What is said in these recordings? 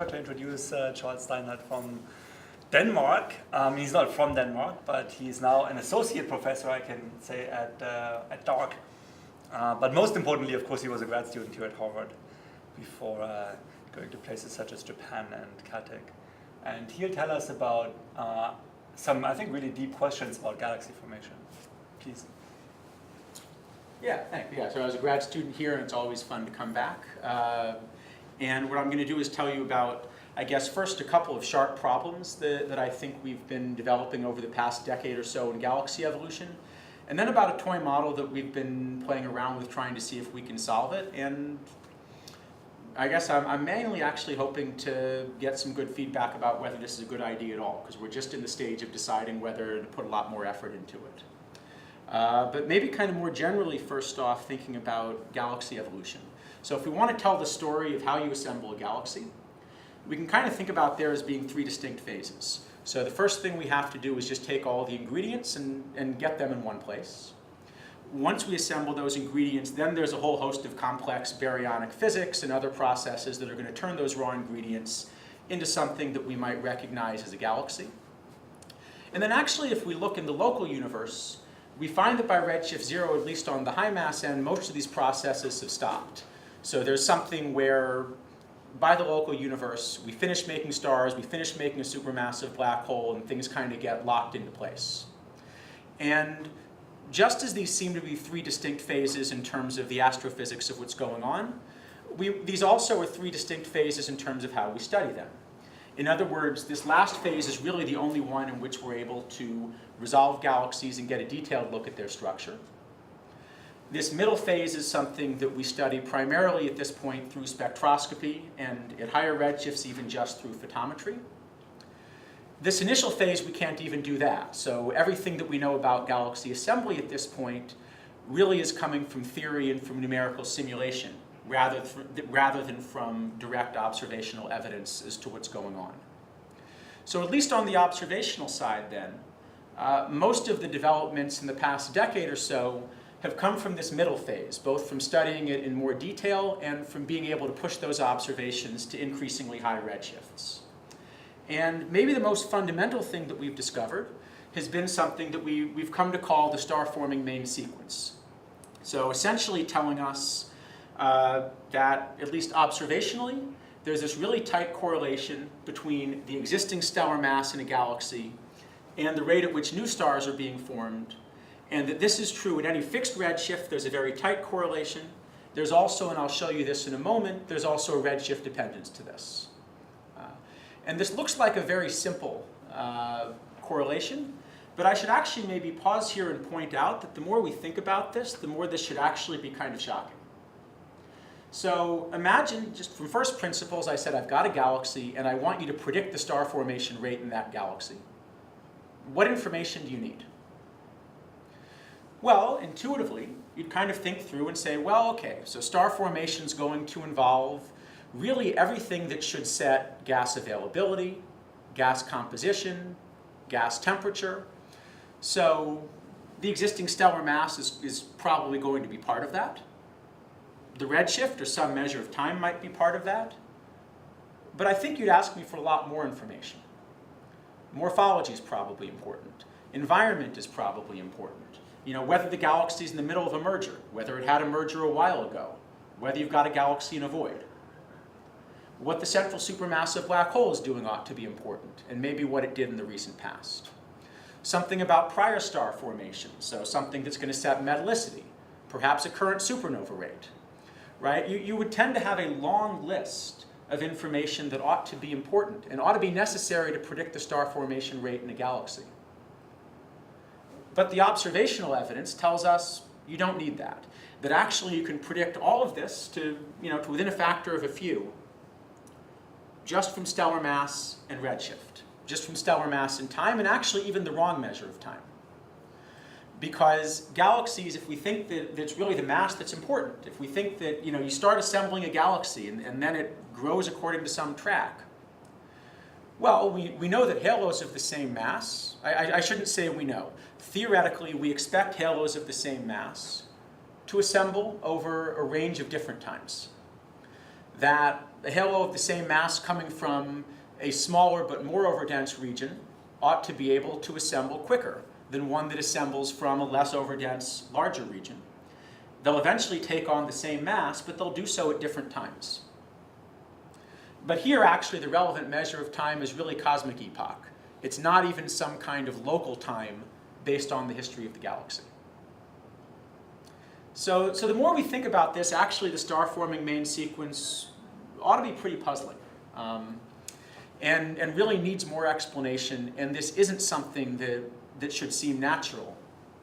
To introduce Charles Steinhardt from Denmark. He's not from Denmark, but he's now an associate professor, I can say, at DARC. But most importantly, of course, he was a grad student here at Harvard before going to places such as Japan and Caltech. And he'll tell us about some, I think, really deep questions about galaxy formation. Please. Yeah, thanks. Yeah, so I was a grad student here, and it's always fun to come back. And what I'm going to do is tell you about, I guess, first a couple of sharp problems that I think we've been developing over the past decade or so in galaxy evolution, and then about a toy model that we've been playing around with trying to see if we can solve it. And I guess I'm mainly actually hoping to get some good feedback about whether this is a good idea at all, because we're just in the stage of deciding whether to put a lot more effort into it. But maybe kind of more generally, first off, thinking about galaxy evolution. So if we want to tell the story of how you assemble a galaxy, we can kind of think about there as being three distinct phases. So the first thing we have to do is just take all the ingredients and get them in one place. Once we assemble those ingredients, then there's a whole host of complex baryonic physics and other processes that are going to turn those raw ingredients into something that we might recognize as a galaxy. And then actually, if we look in the local universe, we find that by redshift 0, at least on the high mass end, most of these processes have stopped. So there's something where, by the local universe, we finish making stars, we finish making a supermassive black hole, and things kind of get locked into place. And just as these seem to be three distinct phases in terms of the astrophysics of what's going on, these also are three distinct phases in terms of how we study them. In other words, this last phase is really the only one in which we're able to resolve galaxies and get a detailed look at their structure. This middle phase is something that we study primarily at this point through spectroscopy, and at higher redshifts even just through photometry. This initial phase, we can't even do that. So everything that we know about galaxy assembly at this point really is coming from theory and from numerical simulation, rather than from direct observational evidence as to what's going on. So at least on the observational side then, most of the developments in the past decade or so have come from this middle phase, both from studying it in more detail and from being able to push those observations to increasingly high redshifts. And maybe the most fundamental thing that we've discovered has been something that we've come to call the star-forming main sequence. So essentially telling us that, at least observationally, there's this really tight correlation between the existing stellar mass in a galaxy and the rate at which new stars are being formed, and that this is true at any fixed redshift. There's a very tight correlation. There's also, and I'll show you this in a moment, there's also a redshift dependence to this. And this looks like a very simple correlation, but I should actually maybe pause here and point out that the more we think about this, the more this should actually be kind of shocking. So imagine, just from first principles, I said I've got a galaxy and I want you to predict the star formation rate in that galaxy. What information do you need? Well, intuitively, you'd kind of think through and say, well, okay, so star formation is going to involve really everything that should set gas availability, gas composition, gas temperature. So the existing stellar mass is probably going to be part of that. The redshift or some measure of time might be part of that. But I think you'd ask me for a lot more information. Morphology is probably important. Environment is probably important. You know, whether the galaxy is in the middle of a merger, whether it had a merger a while ago, whether you've got a galaxy in a void. What the central supermassive black hole is doing ought to be important, and maybe what it did in the recent past. Something about prior star formation, so something that's going to set metallicity, perhaps a current supernova rate. Right? You would tend to have a long list of information that ought to be important and ought to be necessary to predict the star formation rate in a galaxy. But the observational evidence tells us you don't need that. That actually you can predict all of this to within a factor of a few just from stellar mass and redshift, just from stellar mass and time, and actually even the wrong measure of time. Because galaxies, if we think that it's really the mass that's important, if we think that you start assembling a galaxy and then it grows according to some track, well, we know that halos of the same mass, I shouldn't say we know. Theoretically, we expect halos of the same mass to assemble over a range of different times. that a halo of the same mass coming from a smaller but more overdense region ought to be able to assemble quicker than one that assembles from a less overdense, larger region. They'll eventually take on the same mass, but they'll do so at different times. But here, actually, the relevant measure of time is really cosmic epoch. It's not even some kind of local time based on the history of the galaxy. So the more we think about this, actually the star-forming main sequence ought to be pretty puzzling. And really needs more explanation, and this isn't something that should seem natural,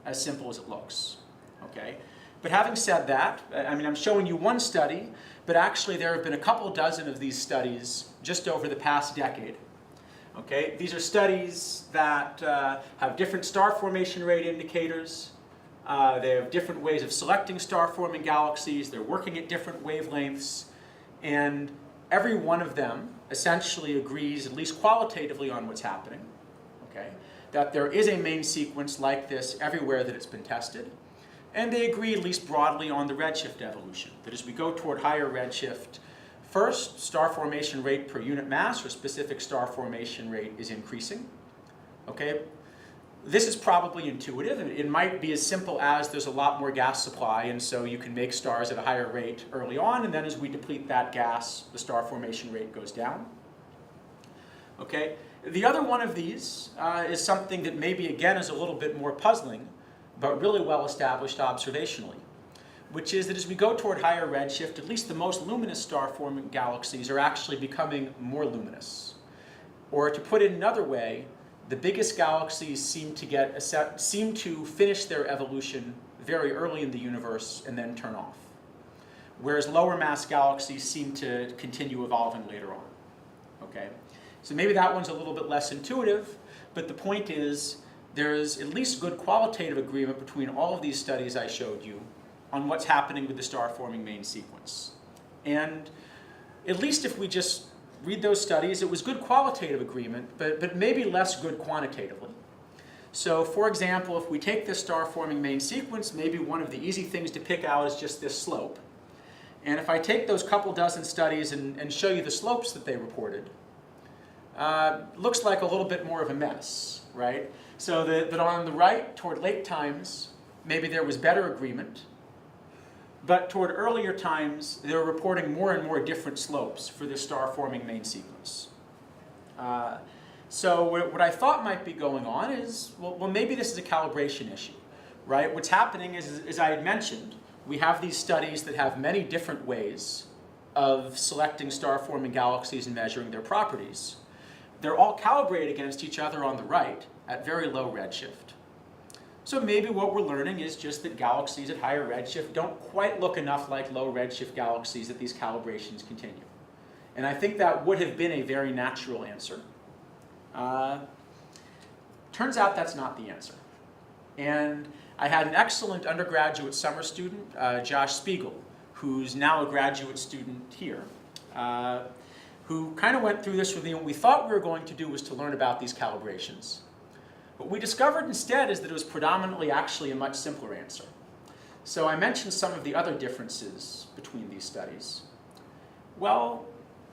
as simple as it looks, okay? But having said that, I mean, I'm showing you one study, but actually there have been a couple dozen of these studies just over the past decade, okay? These are studies that have different star formation rate indicators. They have different ways of selecting star-forming galaxies. They're working at different wavelengths, and every one of them essentially agrees, at least qualitatively, on what's happening, okay? That there is a main sequence like this everywhere that it's been tested. And they agree, at least broadly, on the redshift evolution, that as we go toward higher redshift, first, star formation rate per unit mass, or specific star formation rate, is increasing, okay? This is probably intuitive. It might be as simple as there's a lot more gas supply, and so you can make stars at a higher rate early on, and then as we deplete that gas, the star formation rate goes down. Okay? The other one of these is something that maybe, again, is a little bit more puzzling, but really well established observationally, which is that as we go toward higher redshift, at least the most luminous star-forming galaxies are actually becoming more luminous. Or to put it another way, the biggest galaxies seem to finish their evolution very early in the universe and then turn off, whereas lower mass galaxies seem to continue evolving later on. Okay? So maybe that one's a little bit less intuitive, but the point is there's at least good qualitative agreement between all of these studies I showed you on what's happening with the star-forming main sequence. And at least if we just read those studies, it was good qualitative agreement, but maybe less good quantitatively. So for example, if we take this star-forming main sequence, maybe one of the easy things to pick out is just this slope. And if I take those couple dozen studies and show you the slopes that they reported, looks like a little bit more of a mess, right? So that on the right, toward late times, maybe there was better agreement. But toward earlier times, they were reporting more and more different slopes for this star-forming main sequence. So what I thought might be going on is, well, maybe this is a calibration issue, right? What's happening is, as I had mentioned, we have these studies that have many different ways of selecting star-forming galaxies and measuring their properties. They're all calibrated against each other on the right at very low redshift. So maybe what we're learning is just that galaxies at higher redshift don't quite look enough like low redshift galaxies that these calibrations continue. And I think that would have been a very natural answer. Turns out that's not the answer. And I had an excellent undergraduate summer student, Josh Spiegel, who's now a graduate student here, who kind of went through this with me. What we thought we were going to do was to learn about these calibrations. What we discovered instead is that it was predominantly actually a much simpler answer. So I mentioned some of the other differences between these studies. Well,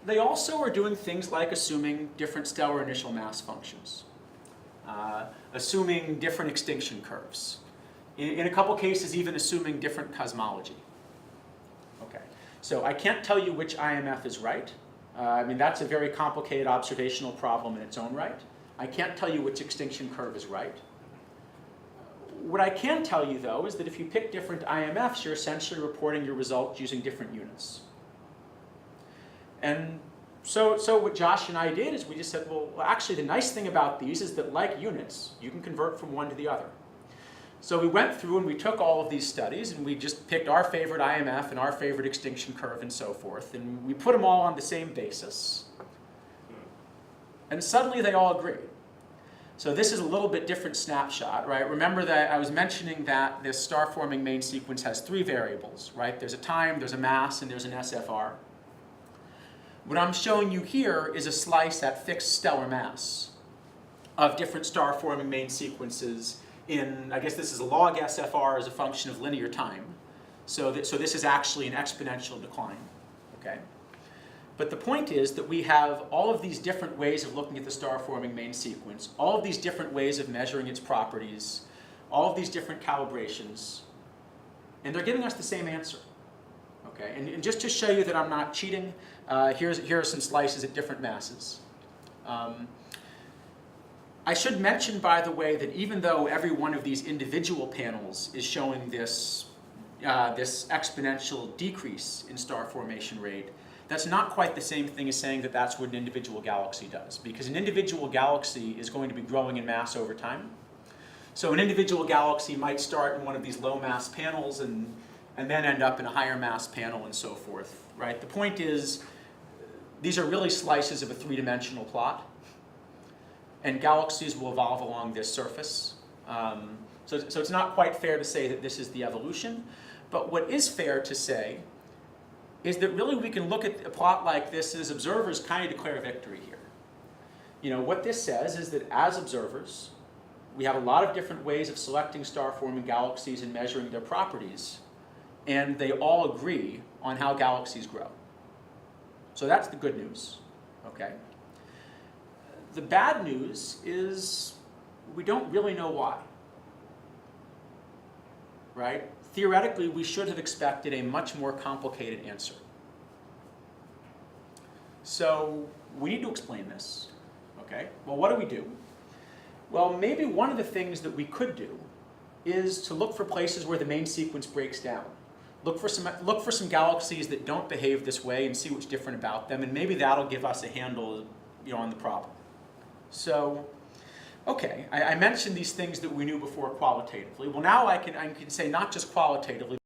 they also are doing things like assuming different stellar initial mass functions, assuming different extinction curves, in a couple cases even assuming different cosmology. Okay, so I can't tell you which IMF is right. I mean, that's a very complicated observational problem in its own right. I can't tell you which extinction curve is right. What I can tell you, though, is that if you pick different IMFs, you're essentially reporting your results using different units. And so what Josh and I did is we just said, well, actually the nice thing about these is that like units, you can convert from one to the other. So we went through and we took all of these studies and we just picked our favorite IMF and our favorite extinction curve and so forth, and we put them all on the same basis. And suddenly they all agree. So this is a little bit different snapshot, right? Remember that I was mentioning that this star-forming main sequence has three variables, right? There's a time, there's a mass, and there's an SFR. What I'm showing you here is a slice at fixed stellar mass of different star-forming main sequences in, I guess this is a log SFR as a function of linear time. So this is actually an exponential decline, okay? But the point is that we have all of these different ways of looking at the star-forming main sequence, all of these different ways of measuring its properties, all of these different calibrations, and they're giving us the same answer. Okay? And just to show you that I'm not cheating, here are some slices at different masses. I should mention, by the way, that even though every one of these individual panels is showing this, this exponential decrease in star formation rate, that's not quite the same thing as saying that that's what an individual galaxy does, because an individual galaxy is going to be growing in mass over time. So an individual galaxy might start in one of these low mass panels and then end up in a higher mass panel and so forth, right? The point is, these are really slices of a three-dimensional plot, and galaxies will evolve along this surface. So it's not quite fair to say that this is the evolution, but what is fair to say is that really we can look at a plot like this as observers kind of declare victory here. You know, what this says is that as observers, we have a lot of different ways of selecting star-forming galaxies and measuring their properties, and they all agree on how galaxies grow. So that's the good news, okay? The bad news is we don't really know why, right? Theoretically, we should have expected a much more complicated answer. So we need to explain this, okay? Well, what do? Well, maybe one of the things that we could do is to look for places where the main sequence breaks down. Look for some galaxies that don't behave this way and see what's different about them, and maybe that'll give us a handle, you know, on the problem. So, okay, I mentioned these things that we knew before qualitatively. Well, now I can say not just qualitatively,